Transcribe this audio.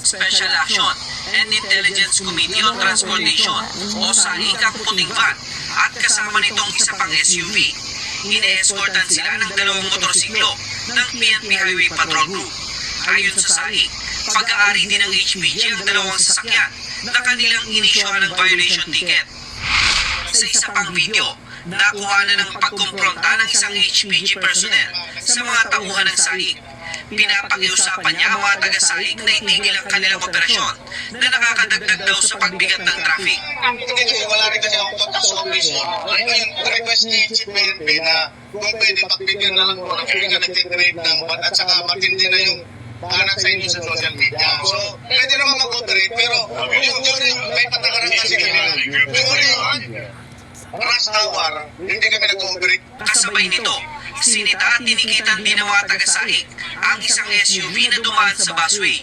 Special Action and Intelligence Committee on Transportation o SAIC ang puting van at kasama nitong isa pang SUV. Ine-escortan sila ng dalawang motorsiklo ng PNP Highway Patrol Group. Ayon sa SAIC, pag-aari din ng HPG ang dalawang sasakyan na kanilang inisyuhan ng violation ticket. Sa isa pang video, nakuha na ng pagkumpronta ng isang HPG personnel sa mga tauhan ng SAIC. Pinapakiusapan niya ang mga taga-SAIC na itigil ang kanilang operasyon na nakakadagdag daw sa pagbigat ng traffic. Wala rin kasi akong kontak sa operation. Ngayon, request ni Chief PNP na kung pwede pagbigyan na lang po ng hindi ka nagtitrade ng ban at saka matindi na yung anak sa inyo sa social media. So, pwede naman mag-operate pero yung may patakaran kasi kanila. Yung rush hour, hindi kami nag-operate. Kasabay nito, sinita at tinikitan din ng mga taga-SAIC ang isang SUV na dumaan sa busway.